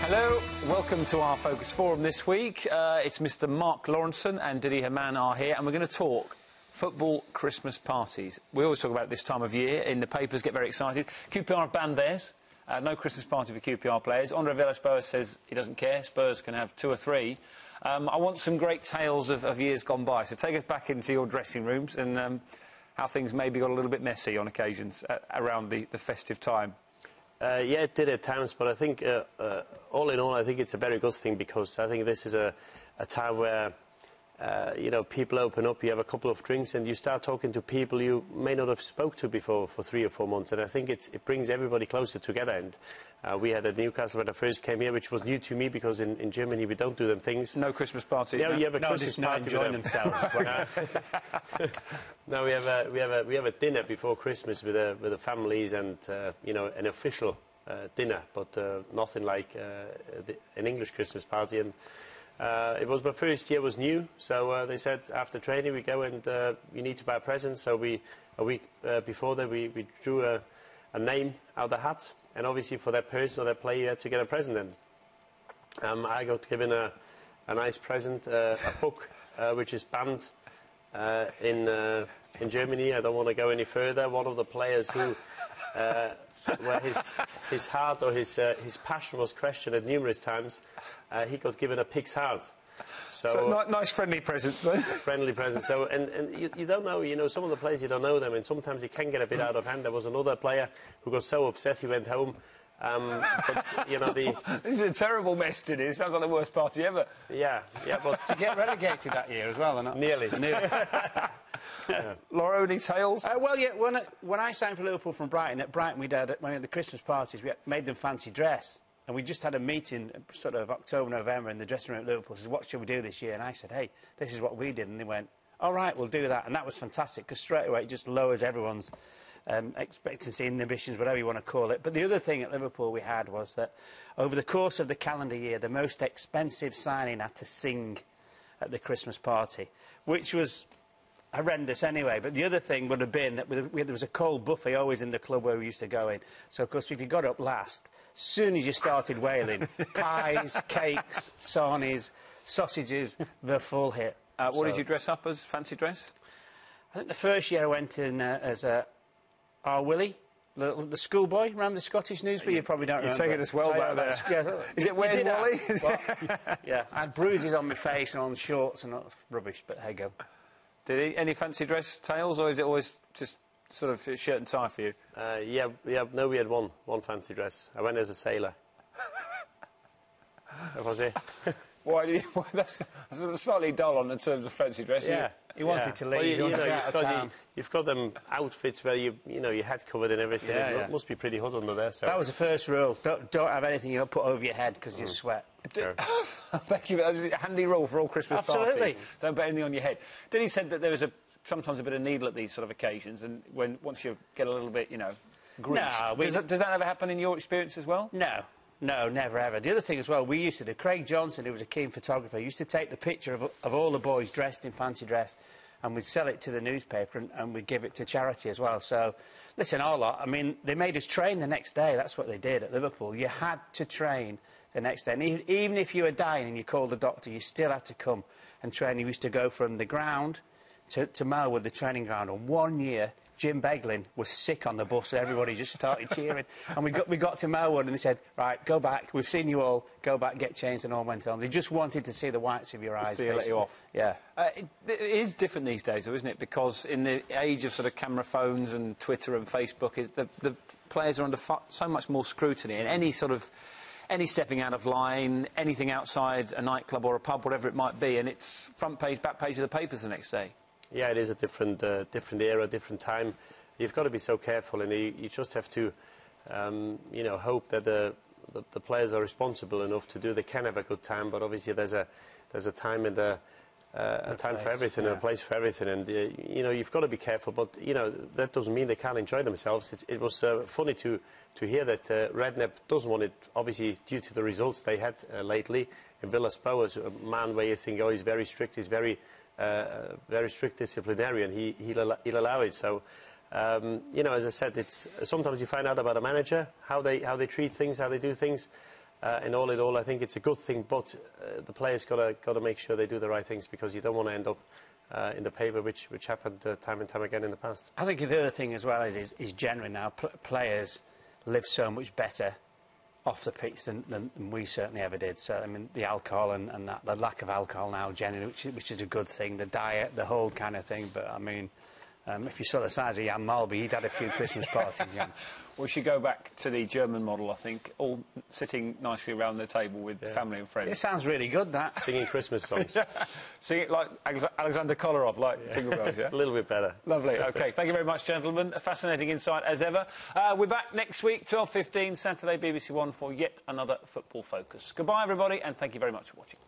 Hello, welcome to our Focus Forum this week. It's Mr. Mark Lawrenson and Didi Hamann are here, and we're going to talk football Christmas parties. We always talk about it this time of year. In the papers, get very excited. QPR have banned theirs. No Christmas party for QPR players. Andre Villas-Boas says he doesn't care. Spurs can have 2 or 3. I want some great tales of years gone by. So take us back into your dressing rooms and how things maybe got a little bit messy on occasions around the festive time. Yeah, it did at times, but I think, all in all, I think it's a very good thing, because I think this is a time where, you know, people open up, you have a couple of drinks, and you start talking to people you may not have spoke to before for 3 or 4 months, and I think it brings everybody closer together. And we had at Newcastle when I first came here, which was new to me, because in Germany we don't do them things. No Christmas party? Yeah, you have a Christmas party enjoying themselves. No, we have a dinner before Christmas with the families, and you know, an official dinner, but nothing like an English Christmas party. And it was my first year, was new, so they said after training we go and you need to buy presents. So a week before that we drew a name out of the hat, and obviously for that person or that player you had to get a present. And I got given a nice present, a book which is banned in Germany. I don't want to go any further. One of the players who where his heart or his passion was questioned numerous times, he got given a pig's heart. So nice friendly presents, though. Friendly presents. So, and you don't know, you know, some of the players you don't know them, and sometimes it can get a bit out of hand. There was another player who got so upset he went home. But, you know, this is a terrible mess, Didi. It sounds like the worst party ever. Yeah, but to get relegated that year as well, or not? Nearly. Yeah. Laura, any tales? Well, yeah. When I signed for Liverpool from Brighton, at Brighton we had the Christmas parties. We made them fancy dress, and we just had a meeting, sort of October, November, in the dressing room at Liverpool. Said, "What should we do this year?" And I said, "Hey, this is what we did," and they went, "All right, we'll do that." And that was fantastic, because straight away it just lowers everyone's expectancy, inhibitions, whatever you want to call it. But the other thing at Liverpool we had was that over the course of the calendar year, the most expensive signing had to sing at the Christmas party, which was horrendous anyway. But the other thing would have been that there was a cold buffet always in the club where we used to go in. So, of course, if you got up last, as soon as you started wailing, pies, cakes, sarnies, sausages, the full hit. What did you dress up as? Fancy dress? I think the first year I went in as our Willie, the schoolboy. Remember the Scottish newspaper? You probably don't remember. You take it as well back there. Yeah. Is it Where's Wally? Yeah, I had bruises on my face and on shorts and rubbish, but hey go. Did he? Any fancy dress tales, or is it always just sort of shirt and tie for you? yeah. No, we had one fancy dress. I went as a sailor. That was it. Why do you? Well, that's slightly dull on in terms of fancy dress. Yeah. He wanted to leave. Well, you've got them outfits where you know your head covered and everything. Yeah, it must be pretty hot under there. So. That was the first rule. Don't have anything you put over your head, because you sweat. Sure. Thank you. That's a handy rule for all Christmas Absolutely. parties. Don't put anything on your head. Diddy said that there was sometimes a bit of needle at these sort of occasions, and once you get a little bit, you know, greased. No, does that ever happen in your experience as well? No, never ever. The other thing as well, we used to do, Craig Johnson, who was a keen photographer, used to take the picture of all the boys dressed in fancy dress, and we'd sell it to the newspaper, and we'd give it to charity as well. So, listen, our lot, I mean, they made us train the next day. That's what they did at Liverpool. You had to train the next day. And even if you were dying and you called the doctor, you still had to come and train. You used to go from the ground to Melwood, the training ground. And 1 year, Jim Beglin was sick on the bus, so everybody just started cheering. And we got to Melwood, and they said, "Right, go back. We've seen you all. Go back, get changed," and all went on. They just wanted to see the whites of your eyes. See you, let you off. Yeah. It is different these days, though, isn't it? Because in the age of sort of camera phones and Twitter and Facebook, the players are under so much more scrutiny, and any stepping out of line, anything outside a nightclub or a pub, whatever it might be, and it's front page, back page of the papers the next day. Yeah, it is a different era, different time. You've got to be so careful, and you just have to, you know, hope that the players are responsible enough to do. They can have a good time, but obviously there's a time and a time for everything, and a place for everything, and you know, you've got to be careful. But you know, that doesn't mean they can't enjoy themselves. It was funny to hear that Redknapp doesn't want it, obviously due to the results they had lately. And Villas-Boas, a man where you think, oh, he's very strict, he's very strict disciplinarian, he'll allow it. So, you know, as I said, it's sometimes you find out about a manager, how they treat things, how they do things. in all, I think it's a good thing, but the players got to make sure they do the right things, because you don't want to end up in the paper, which happened time and time again in the past. I think the other thing as well is generally now players live so much better off the pitch than we certainly ever did. So I mean, the alcohol and that, the lack of alcohol now generally, which is a good thing. The diet, the whole kind of thing. But I mean, if you saw the size of Jan Malby, he'd had a few Christmas parties. Jan. We should go back to the German model, I think, all sitting nicely around the table with family and friends. It sounds really good, that. Singing Christmas songs. Sing it like Alexander Kolarov, like Jingle Bells, yeah? A little bit better. Lovely. OK, thank you very much, gentlemen. A fascinating insight, as ever. We're back next week, 12:15, Saturday, BBC One, for yet another Football Focus. Goodbye, everybody, and thank you very much for watching.